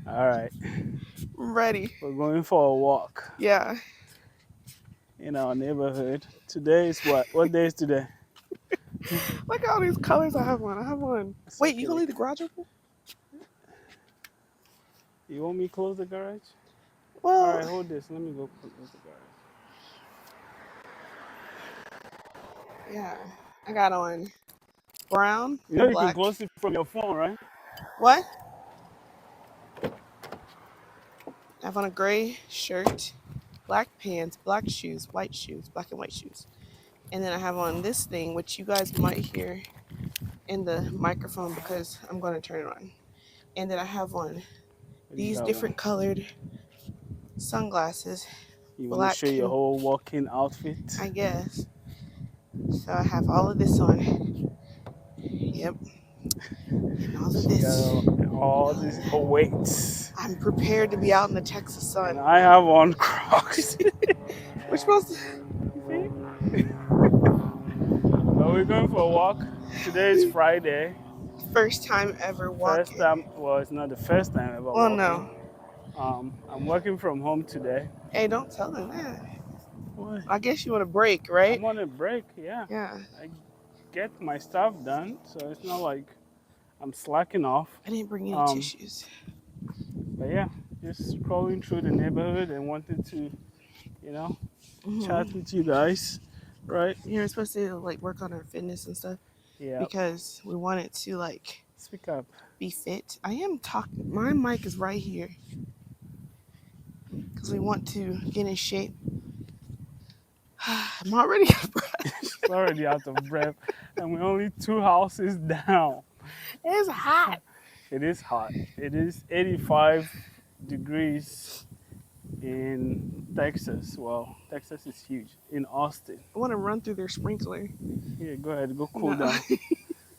All right, I'm ready. we're going for a walk Yeah. in our neighborhood. Today is what? What day is today? Look at all these colors I have on. I have on. It's Wait, you okay. gonna leave the garage open? You want me to close the garage? All Well, right, hold this. Let me go close the garage. yeah. I got on brown You know and you can black. close it from your phone, right? What? I have on a gray shirt, black pants, black shoes, black and white shoes. And then I have on this thing, which you guys might hear in the microphone because I'm going to turn it on. And then I have on What do you these have on? different colored sunglasses, You want to show black your and whole walking outfit? I guess. So I have all of this on. Yep. And all of She got this. all these weights. I'm prepared to be out in the Texas And sun. I have on Crocs. We're supposed to. See? But we're going for a walk. Today is Friday. First time ever First walking. time, well, it's not the first time ever Well, walking. no. I'm working from home today. Hey, don't tell them that. What? I guess you want a break, right? I'm on a break, yeah. Yeah. I get my stuff done, so it's not like I'm slacking off. I didn't bring any Um, tissues. but yeah, just scrolling through the neighborhood and wanted to, you know, chat Hmm. with you guys, right? You were supposed to like work on our fitness and stuff Yeah, because we wanted to like speak up. be fit. I am talking. My mic is right here because we want to get in shape. I'm already out of breath. It's already out of breath, and we're only 2 houses down. It's hot. It is hot. It is 85 degrees in Texas. Well, Texas is huge. In Austin. I want to run through their sprinkler. Yeah, go ahead, go cool No, down.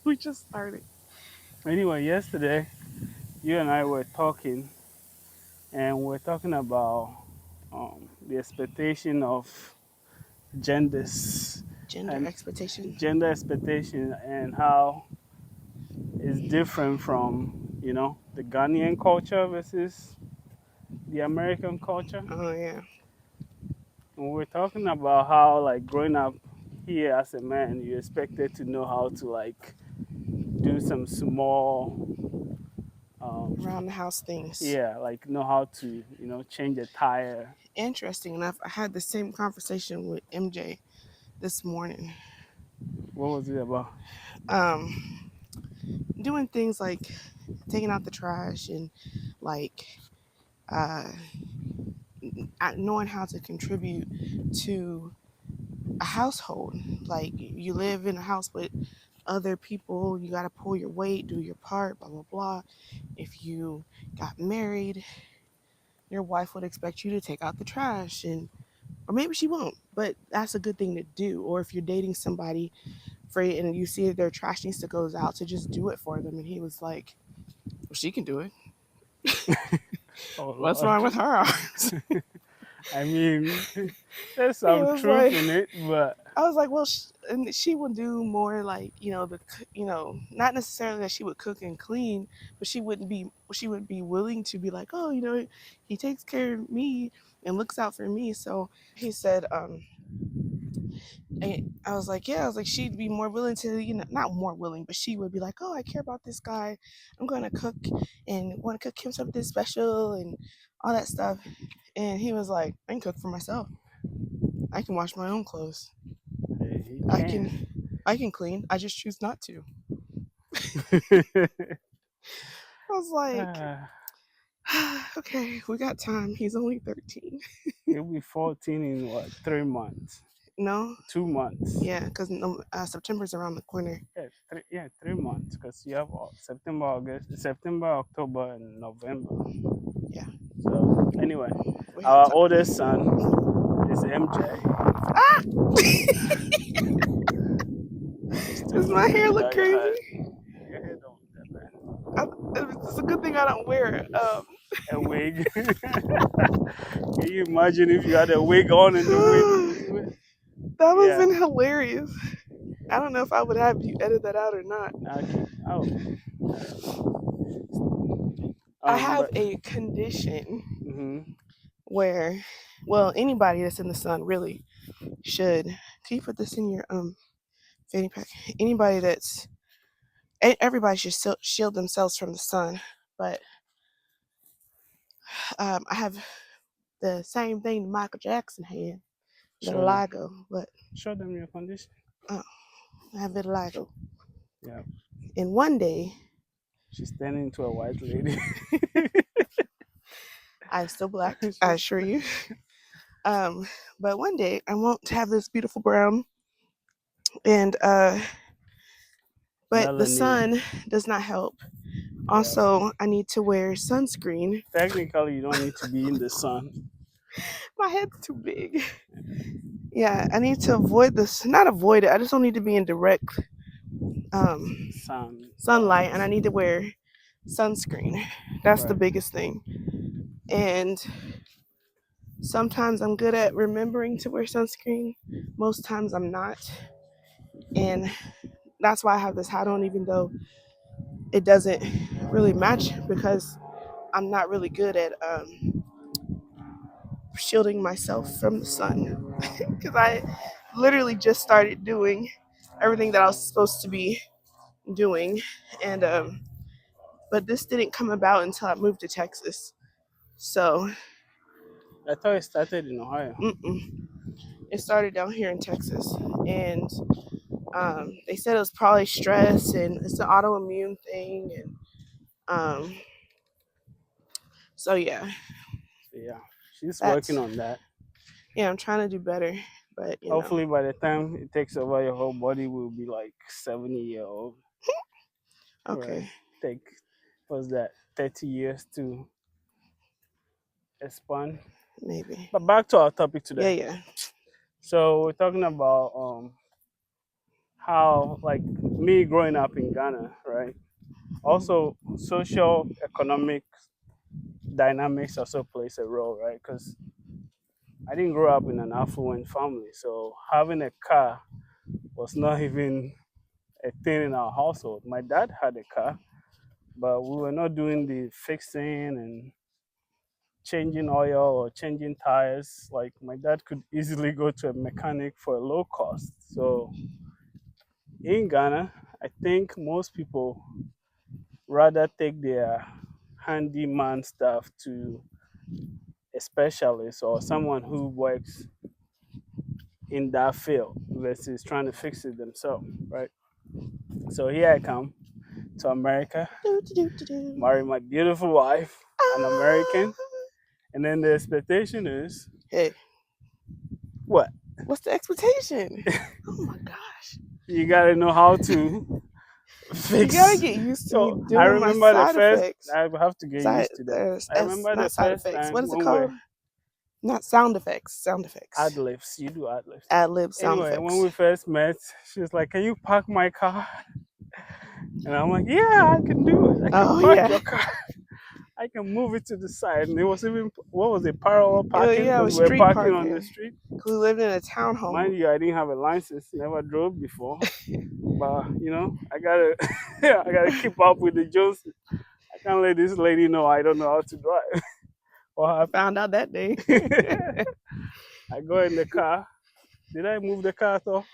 we just started. Anyway, yesterday, you and I were talking, and we're talking about the expectation of genders Gender and expectation. gender expectation and how it's different from, the Ghanaian culture versus the American culture. Oh yeah. And we're talking about how, like, growing up here as a man, you're expected to know how to, like, do some small, Around the house things. yeah, like, know how to, change a tire. Interesting enough, I had the same conversation with MJ this morning. What was it about? Um, Doing things like taking out the trash and like uh, knowing how to contribute to a household. Like you live in a house with other people, you got to pull your weight, do your part, blah blah blah. If you got married, your wife would expect you to take out the trash and or maybe she won't, but that's a good thing to do. Or if you're dating somebody for and you see their trash needs to go out, to just do it for them. And he was like, well, she can do it. Oh, What's Lord. wrong with her? I mean, there's He some was truth like, in it, but I was like, well, and she would do more like, not necessarily that she would cook and clean, but she would be willing to be like, oh, he takes care of me and looks out for me. So he said, and I was like, yeah, I was like, she'd be more willing to, not more willing, but she would be like, oh, I care about this guy. I'm going to cook and want to cook him something special and all that stuff. And he was like, I can cook for myself. I can wash my own clothes. he I can. can, I can clean. I just choose not to. I was like, Ah, okay, we got time. He's only 13. he'll be 14 in what, 3 months? No, 2 months? yeah, because September's around the corner. Yeah, 3 months, because you have September, August, September, October, and November. Yeah, So, anyway, we have our time. oldest son is MJ. Ah! Still Does my hair looking look at your head. crazy? Your head don't look that bad. It's a good thing I don't wear it. A wig. Can you imagine if you had a wig on and the wig? That would have Yeah. been hilarious. I don't know if I would have you edit that out or not. Okay. Oh. I have But a condition hmm where, well, anybody that's in the sun really should. Can you put this in your fanny pack? Anybody that's everybody should shield themselves from the sun, but I have the same thing Michael Jackson had, show vitiligo, but show them your condition. uh, I have vitiligo. Yeah, And one day, she's turning into a white lady. I'm still black, I She's assure you. Um, but one day I won't have this beautiful brown, and but the melanin. sun does not help. Yeah. Also, I need to wear sunscreen. Technically, you don't need to be in the sun. My head's too big. Yeah, I need to avoid this. Not avoid it. I just don't need to be in direct Sun. sunlight, and I need to wear sunscreen. That's the Right. biggest thing. And sometimes I'm good at remembering to wear sunscreen. Most times I'm not. And that's why I have this hat on, even though it doesn't really match because I'm not really good at shielding myself from the sun. Because I literally just started doing everything that I was supposed to be doing. And, but this didn't come about until I moved to Texas. So, I thought it started in Ohio. mm-mm. It started down here in Texas. And they said it was probably stress and it's an autoimmune thing. And so, yeah, Yeah, she's working that's, on that. yeah, I'm trying to do better. But, Hopefully, by the time it takes over, your whole body will be like 70-year old. Right? okay, Take what's that? 30 years to expand. maybe. But back to our topic Yeah, today. yeah. So we're talking about how like me growing up in Ghana, right? Mhm. Also, social economic dynamics also plays a role, right? Because I didn't grow up in an affluent family, so having a car was not even a thing in our household. My dad had a car, but we were not doing the fixing and changing oil or changing tires. Like my dad could easily go to a mechanic for a low cost. So in Ghana, I think most people rather take their handyman stuff to a specialist or someone who works in that field versus trying to fix it themselves, right? So here I come to America, Do, do, do, do, do. marry my beautiful wife, an Ah. American, and then the expectation is Hey, what? what's the expectation? Oh my gosh. You gotta know how to You gotta fix. get used to me So I doing my remember the side first. effects. I have to get Side, used to that. I as remember the not side first effects. time What is it when called? Not sound effects. Sound ad effects. libs. You do ad libs. Ad lib sound Anyway, when effects. we first met, she was like, "Can you park my car?" And I'm like, "Yeah, I can do it. I can Oh park yeah. your car. I can move it to the side." And it was even what was it, parallel Oh parking yeah, it because was we were street parking on the parking. street. We lived in a Mind townhome. you, I didn't have a license, never drove before, but I gotta, yeah, I gotta keep up with the Joneses. I can't let this lady know I don't know how to drive. What Found out that day. happened? I go in the car. Did I move the car at all?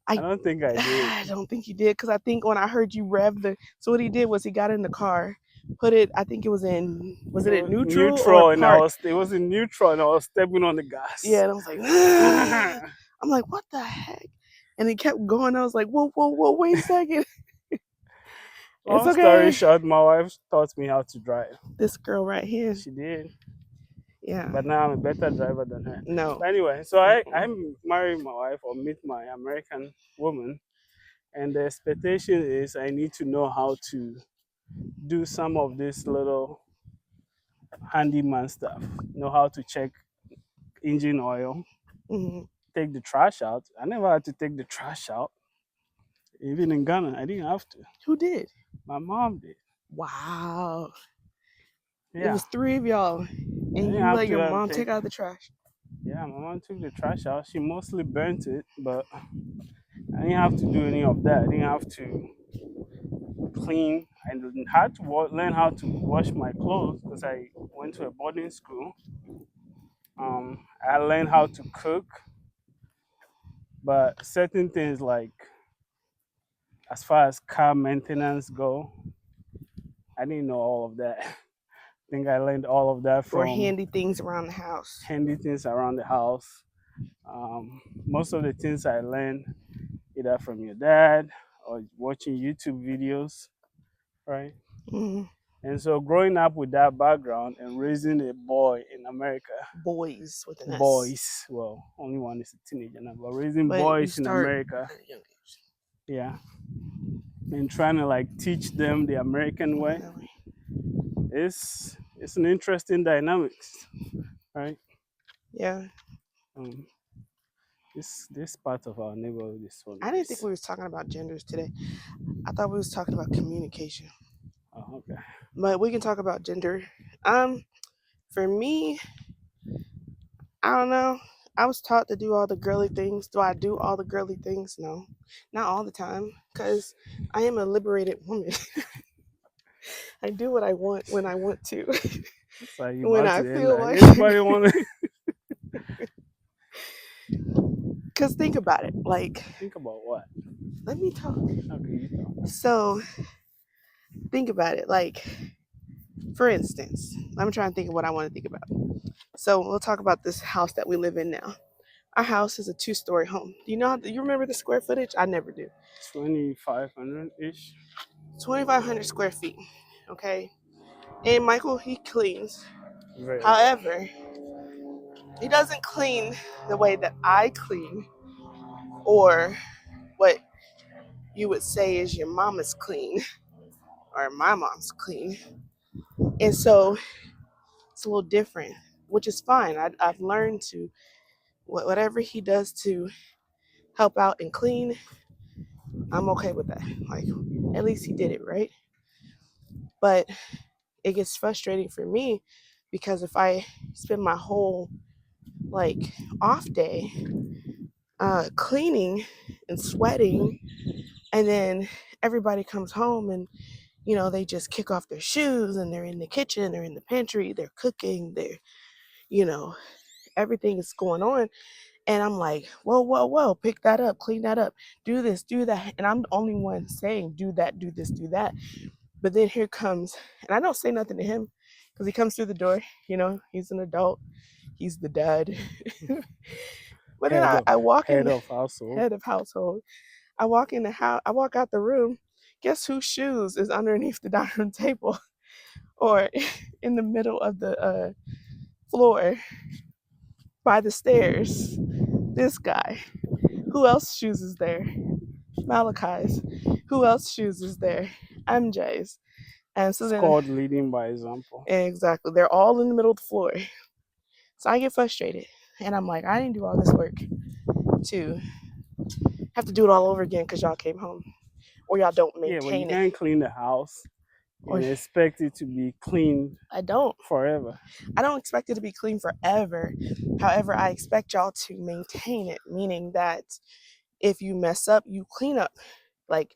I I don't think I did. I don't think he did because I think when I heard you rev the, so what he did was he got in the car, put it. I think it was in, was It it in was neutral or neutral, and park? it was in neutral, and I was stepping on the Yeah, gas. and I was like, "Ah." I'm like, what the heck? And he kept going. I was like, whoa, whoa, whoa, wait a second. It's Long story okay. short, my wife taught me how to drive. This girl right here. She did, Yeah. but now I'm a better driver than her. No. But anyway, so I Mm-mm. marry my wife or meet my American woman, and the expectation is I need to know how to do some of this little handyman stuff. Know how to check engine oil, Mhm. take the trash out. I never had to take the trash out. Even in Ghana, I didn't have to. Who did? My mom did. Wow. It Yeah, was three of y'all, I and didn't you have let to your mom take. take out the trash. Yeah, my mom took the trash out. She mostly burnt it, but I didn't have to do any of that. I didn't have to clean. I had to learn how to wash my clothes because I went to a boarding school. I learned how to cook, but certain things like as far as car maintenance go, I didn't know all of that. I think I learned all of that Or from handy things around the house. handy things around the house. Most of the things I learned either from your dad or watching YouTube videos, right? Mm-hmm. And so growing up with that background and raising a boy in America, Boys with an S. boys, well, only one is a teenager now, but raising But you boys in start America, at a young age. yeah, and trying to like teach them the American way, That way. it's an interesting dynamics, right? Yeah. Um, this part of our neighborhood is so I didn't think nice. we was talking about genders today. I thought we was talking about communication. Oh, okay. But we can talk about gender. Um, for me, I don't know. I was taught to do all the girly things. Do I do all the girly things? No, not all the time, because I am a liberated woman. I do what I want when I want to, So you when about I to end feel that? like. Anybody want to Because think about it. Like, think about what? let me talk. Okay, you talk. So, think about it. Like, for instance, I'm trying to think of what I want to think about. So, we'll talk about this house that we live in now. Our house is a two-story home. Do you know? Do you remember the square footage? I never do. 2,500 ish. 2,500 square feet. Okay. And Michael, he cleans. Very well. However, he doesn't clean the way that I clean, or what you would say is your mama's clean, or my mom's clean. And so it's a little different, which is fine. I've learned to, whatever he does to help out and clean, I'm okay with that. Like, at least he did it, right? But it gets frustrating for me because if I spend my whole like off day cleaning and sweating, and then everybody comes home and they just kick off their shoes and they're in the kitchen, they're in the pantry, they're cooking, they're you know everything is going on, and I'm like, whoa, whoa, whoa, pick that up, clean that up, do this, do that, and I'm the only one saying do that, do this, do that. But then here comes, and I don't say nothing to him because he comes through the door, he's an adult, he's the dad. But then Head of I walk in head the of household. head of household. I walk in the house, I walk out the room. Guess whose shoes is underneath the dining room table or in the middle of the floor by the stairs? This guy. Who else shoes is there? Malachi's. Who else shoes is there? MJ's. And so It's then, called leading by example. exactly, they're all in the middle of the floor. So I get frustrated. And I'm like, I didn't do all this work to have to do it all over again because y'all came home. Or y'all don't Yeah, but you maintain it. can't clean the house Or and expect it to be cleaned I don't. forever. I don't expect it to be clean forever. However, I expect y'all to maintain it, meaning that if you mess up, you clean up. Like,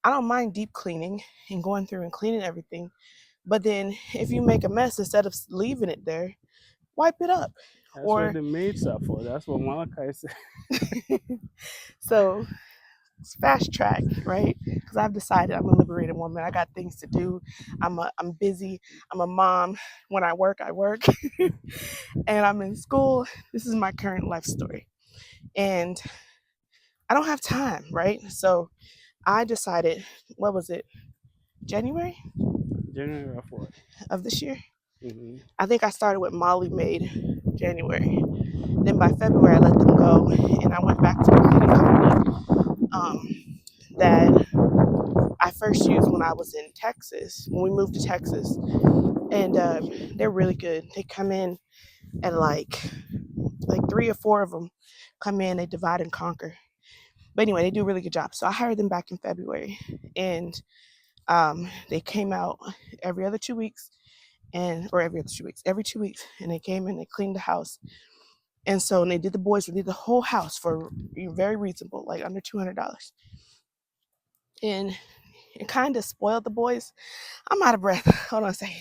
I don't mind deep cleaning and going through and cleaning everything. But then if you make a mess, instead of leaving it there, wipe it up. That's what Or, the maids are for. That's what Malachi said. so it's fast track, right? Because I've decided I'm a liberated woman. I got things to do. I'm busy. I'm a mom. When I work, and I'm in school. This is my current life story. And I don't have time, right? So I decided, what was it, January Generally of what? of this year? Hmm. I think I started with Molly Maid January. Then by February, I let them go, and I went back to a cleaning company that I first used when I was in Texas, when we moved to Texas. And they're really good. They come in and like three or four of them come in, they divide and conquer. But anyway, they do a really good job. So I hired them back in February, and they came out every other 2 weeks, and or every other 2 weeks, every 2 weeks, and they came and they cleaned the house. And so and they did the boys, they did the whole house for very reasonable, like under $200. And it kind of spoiled the boys. I'm out of breath. Hold on a second.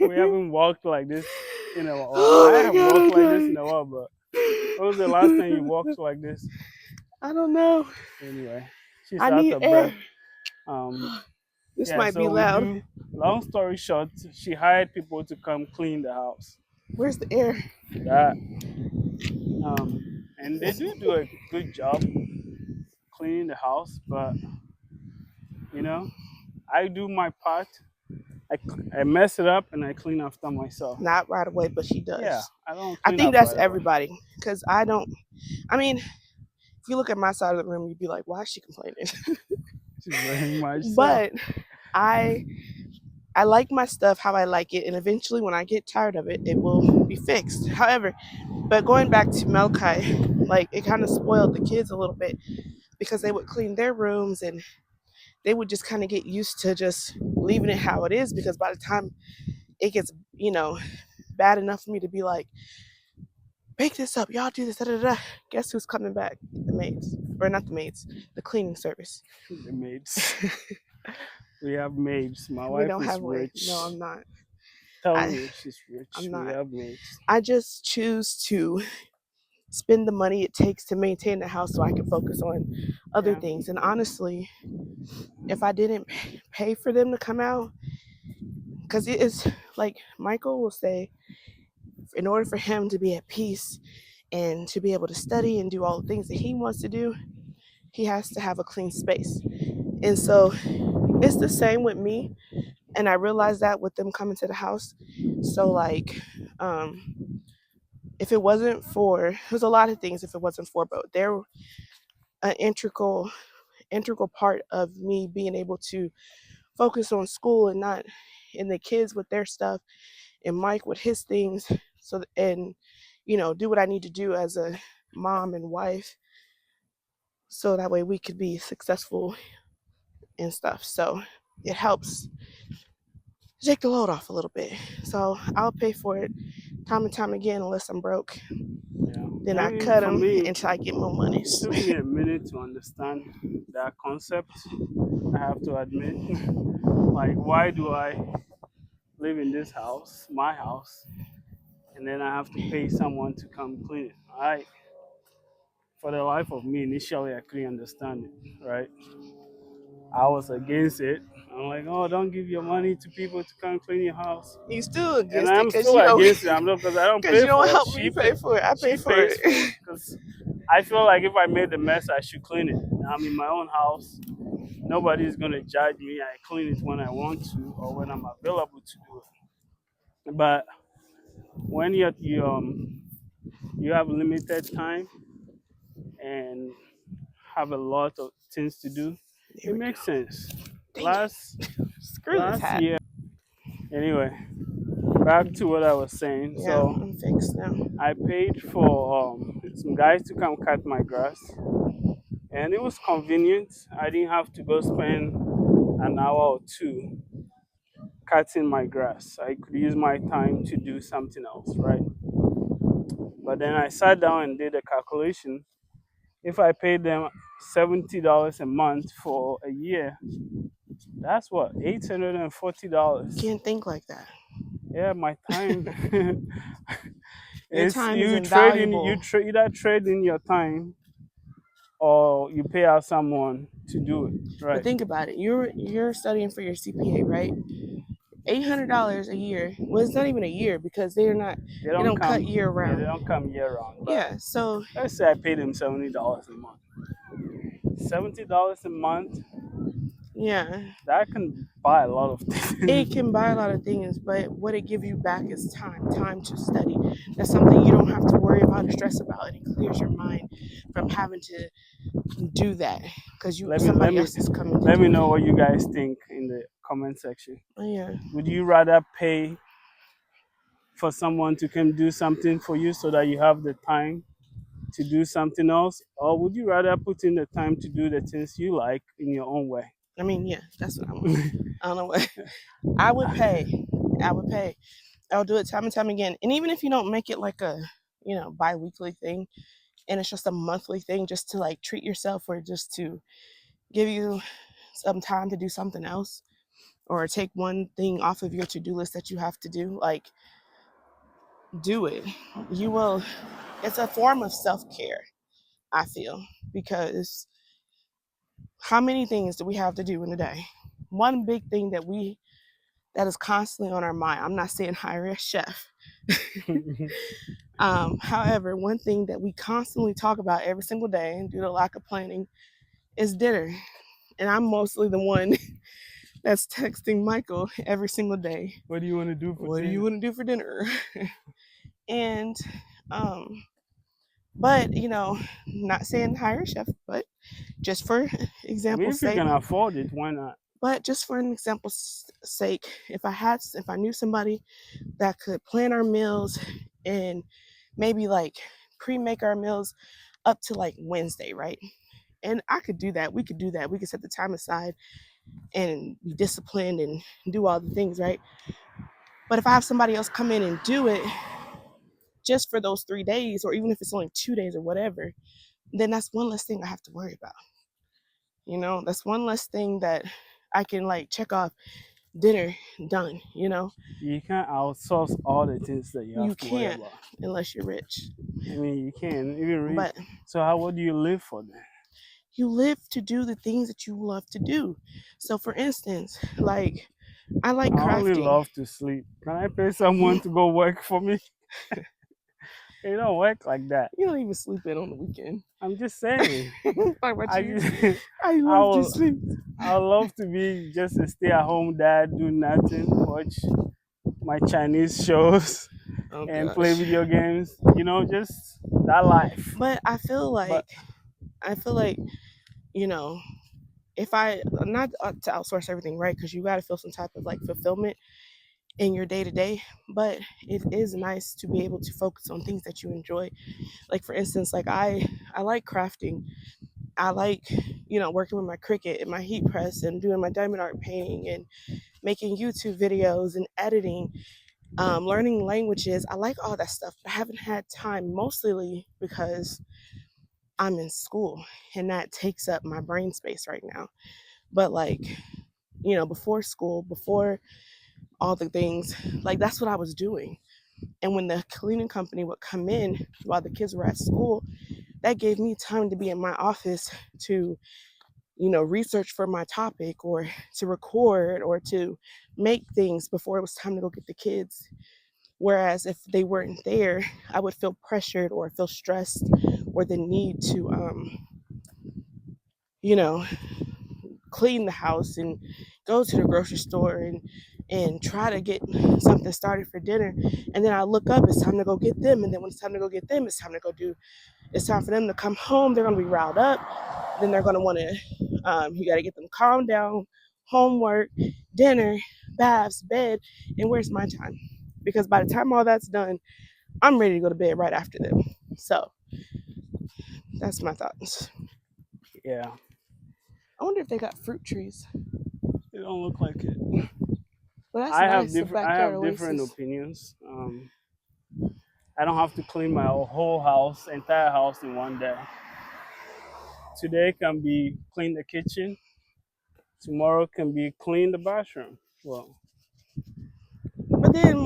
We haven't walked like this in a while. Oh I my have god, walked I'm like this in dying. a while, but when was the last time you walked like this? I don't know. Anyway, she's I out need of breath. air. Um, This yeah, might be so we loud. do. Long story short, she hired people to come clean the house. Where's the air? That and they do a good job cleaning the house, but you know, I do my part. I mess it up and I clean after myself. Not right away, but she Yeah, does. I don't I clean think up that's right away. everybody. Because I don't. I mean, if you look at my side of the room, you'd be like, why is she complaining? She's very much so. But I I like my stuff how I like it, and eventually, when I get tired of it, it will be fixed. However, but going back to Melkai, like it kind of spoiled the kids a little bit because they would clean their rooms and they would just kind of get used to just leaving it how it is. Because by the time it gets, bad enough for me to be like, bake this up, y'all do this, da da da. Guess who's coming back? The maids, or not the maids, the cleaning service. The maids. We have maids. My We wife don't is have way. No, rich. I'm not. Tell I me if she's rich. I'm We not. have maids. I just choose to spend the money it takes to maintain the house so I can focus on other Yeah. things. And honestly, if I didn't pay for them to come out, because it is like Michael will say, in order for him to be at peace and to be able to study and do all the things that he wants to do, he has to have a clean space. And so it's the same with me. And I realized that with them coming to the house. So, like, if it wasn't for, there's a lot of things if it wasn't for, but they're an integral part of me being able to focus on school and not and the kids with their stuff and Mike with his things, so and do what I need to do as a mom and wife, so that way we could be successful and stuff. So it helps take the load off a little bit. So I'll pay for it time and time again unless I'm broke. Yeah. Then I I mean, cut for them me, until I get more it monies. took me a minute to understand that concept. I have to admit. Like, why do I live in this house, my house, and then I have to pay someone to come clean it? For the life of me, initially, I couldn't understand it, right? I was against it. I'm like, oh, don't give your money to people to come clean your house. You still And against it I'm because still you don't against it. I'm not because I don't because pay you don't for it. help me pay for it. I pay She for pays for it. it because I feel like if I made the mess, I should clean it. I'm in my own house. Nobody's gonna judge me. I clean it when I want to or when I'm available to do it. But when you have limited time and have a lot of things to do, There it we go. makes sense. Dang it. Last Screw this last hat. year, anyway, back to what I was saying. Yeah, So I'm fixed now. I paid for some guys to come cut my grass, and it was convenient. I didn't have to go spend an hour or two cutting my grass. I could use my time to do something else, right? But then I sat down and did a calculation. If I paid them $70 a month for a year, that's what, $840. Can't think like that. Yeah, my time. Your It's time is you trade in invaluable. either trade in your time or you pay out someone to do it, But right? think about it. You're studying for your CPA, right? $800 a year. Well, it's not even a year because They they don't don't cut come. year Yeah, they round. don't come year round. But Yeah. So let's say I paid them $70 a month. $70 a month, yeah, that can buy a lot of things. it can buy a lot of things, but what it gives you back is time to study. That's something you don't have to worry about or stress about. It clears your mind from having to do that because let me let somebody me else is coming to let me do it. know what you guys think in the comment section. Oh, yeah. Would you rather pay for someone to come do something for you so that you have the time to do something else, or would you rather put in the time to do the things you like in your own way? I mean, yeah, that's what I want. I don't know what I would pay. I would pay. I'll do it time and time again. And even if you don't make it like a, bi-weekly thing, and it's just a monthly thing just to like treat yourself or just to give you some time to do something else or take one thing off of your to-do list that you have to do, like do it. You will, it's a form of self-care, I feel, because how many things do we have to do in a day? One big thing that is constantly on our mind. I'm not saying hire a chef. However, one thing that we constantly talk about every single day due to lack of planning is dinner. And I'm mostly the one that's texting Michael every single day. What do you want to do for What do you dinner? want to do for dinner? And um, but not saying hire a chef, but just for I mean, example's if you sake, can afford it, why not? but just for an example's sake, if I knew somebody that could plan our meals and maybe like pre-make our meals up to like Wednesday, right? And I could do that. We could do that. We could set the time aside and be disciplined and do all the things, right? But if I have somebody else come in and do it just for those 3 days, or even if it's only 2 days or whatever, then that's one less thing I have to worry about. That's one less thing that I can like check off dinner done. You can't outsource all the things that you You have to worry can't about. unless you're rich. I mean, you can even read. But So how would you live for then? you live to do the things that you love to do. So for instance, like I like I only crafting. love to sleep. Can I pay someone to go work for me? It don't work like that. You don't even sleep in on the weekend. I'm just saying. Talk about I you. just I I love to will sleep. I love to be just a stay-at-home dad, do nothing, watch my Chinese shows Oh and play gosh. video games. Just that life. But But I feel like, you know, if I not to outsource everything, right? Because you got to feel some type of like fulfillment in your day to day. But it is nice to be able to focus on things that you enjoy. Like for instance, like I like crafting. I like working with my Cricut and my heat press and doing my diamond art painting and making YouTube videos and editing, learning languages. I like all that stuff, but I haven't had time mostly because I'm in school and that takes up my brain space right now. But like, before school, before all the things, like that's what I was doing. And when the cleaning company would come in while the kids were at school, that gave me time to be in my office to, research for my topic or to record or to make things before it was time to go get the kids. Whereas if they weren't there, I would feel pressured or feel stressed or the need to, you know, clean the house and go to the grocery store and try to get something started for dinner. And then I look up, it's time to go get them. And then when it's time to go get them, it's time for them to come home. They're going to be riled up. Then they're going to want to, you got to get them calmed down, homework, dinner, baths, bed. And where's my time? Because by the time all that's done, I'm ready to go to bed right after them. So that's my thoughts. yeah, I wonder if they got fruit trees. it don't look like it. Well, that's I have nice, a different. I backyard have different oasis. opinions. I don't have to clean my whole house, entire house in one day. Today can be clean the kitchen. Tomorrow can be clean the bathroom. Well, But then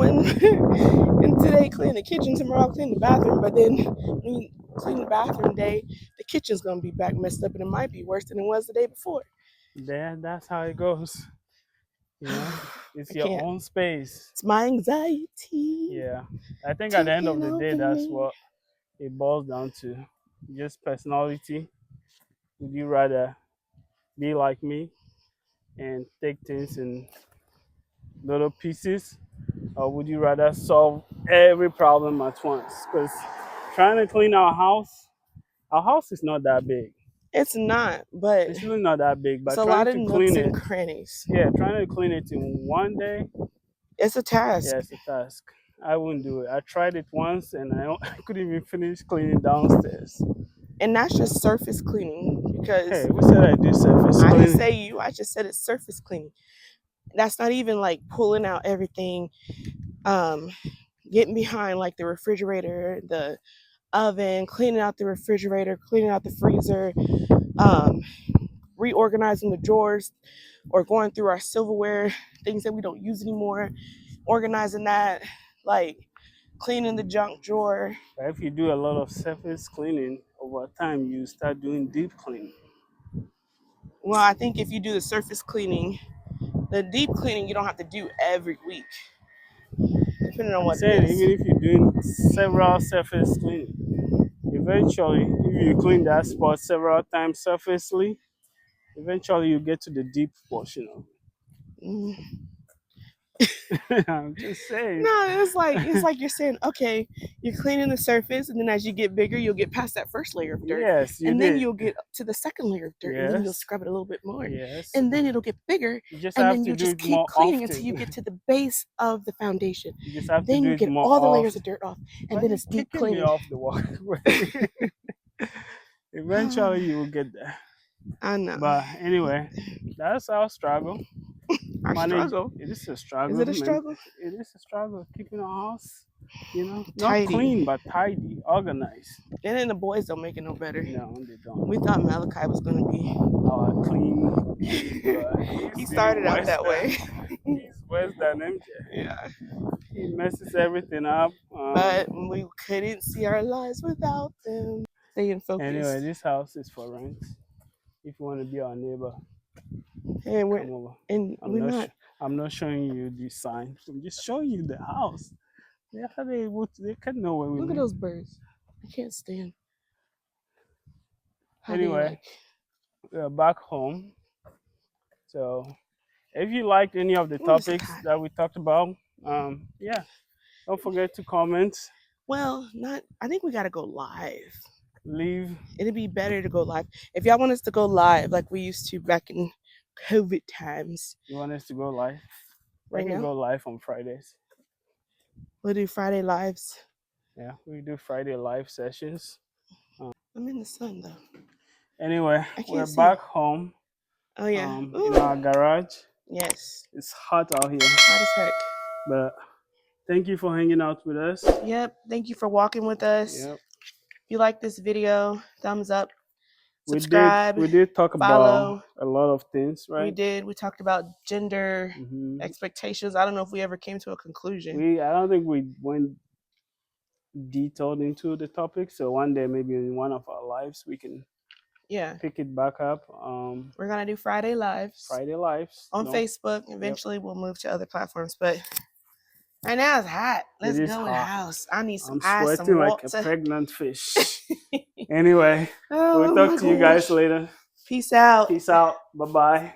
and today clean the kitchen, tomorrow clean the bathroom. But then when you clean the bathroom day, the kitchen's gonna be back messed up, and it might be worse than it was the day before. that's how it goes. It's I your can't. own space. It's my anxiety Yeah, I think at the end of taking the day, over that's me. what it boils down to. Just personality. Would you rather be like me and take things in little pieces, or would you rather solve every problem at once? Because trying to clean our house is not that big. It's not, but It's really not that big, it's but a lot trying of to nooks clean and it, crannies. yeah, trying to clean it in one day, It's a yeah, task, it's a task. I wouldn't do it. I tried it once and I couldn't even finish cleaning downstairs. and that's just surface cleaning because Hey, we said I do surface I didn't say cleaning. you. I just said it's surface cleaning. That's not even like pulling out everything, um, getting behind like the refrigerator, the oven, cleaning out the refrigerator, cleaning out the freezer, um, reorganizing the drawers, or going through our silverware, things that we don't use anymore, organizing that, like cleaning the junk drawer. But if you do a lot of surface cleaning over time, you start doing deep cleaning. Well, I think if you do the surface cleaning, the deep cleaning you don't have to do every week, depending on I'm what it saying is. even if you're doing several surface cleaning, eventually, if you clean that spot several times surfacely, eventually you get to the deep portion of Mm. it. I'm just saying. No, it's like you're saying, okay, you're cleaning the surface, and then as you get bigger, you'll get past that first layer of dirt, Yes, you and then did. you'll get to the second layer of dirt, and then you'll Yes. scrub it a little bit more, Yes. and then it'll get bigger, You just and have then to you do just it keep more cleaning until you often. get to the base of the foundation. You just have to Then do you it get more all the layers often. of dirt off, and Why then are it's you deep kicking me cleaning. off the walkway? Eventually you will get there. I know. But anyway, that's our struggle. Our struggle. It is a struggle. Is it a struggle? It is a struggle keeping our house, not Tidy. clean but tidy, organized. And then the boys don't make it no better. No, they don't. We thought Malachi was gonna be Clean. he started out that way. He's worse than MJ. Yeah. He messes everything up. But we couldn't see our lives without them. Staying focused. Anyway, this house is for rent. If you want to be our neighbor, And we're come over. and we're not. I'm not showing you the sign. I'm just showing you the house. They can know where we Look live. at those birds. I can't stand. How Anyway, we're back home. So if you liked any of the topics that we talked about, yeah, don't forget to comment. Well, not. I think we gotta go live. Leave. It'd be better to go live. If y'all want us to go live like we used to back in COVID times. You want us to go live? Right we can now? go live on Fridays. We'll do Friday lives. Yeah, we do Friday live sessions. I'm in the sun though. Anyway, we're back home. Oh yeah. In our garage. Yes. It's hot out here. Hot as heck. But thank you for hanging out with us. Yep. Thank you for walking with us. Yep. If you like this video, thumbs up. Subscribe. We did talk follow. about a lot of things, right? We did. We talked about gender expectations. I don't know if we ever came to a conclusion. I don't think we went detailed into the topic. So one day, maybe in one of our lives, we can pick it back up. We're gonna do Friday lives. On Facebook. Eventually, we'll move to other platforms, but right now it's hot. Let's go in the house. I need some ice, sweating some water. like a pregnant we'll talk to you guys later. Peace out. Bye bye.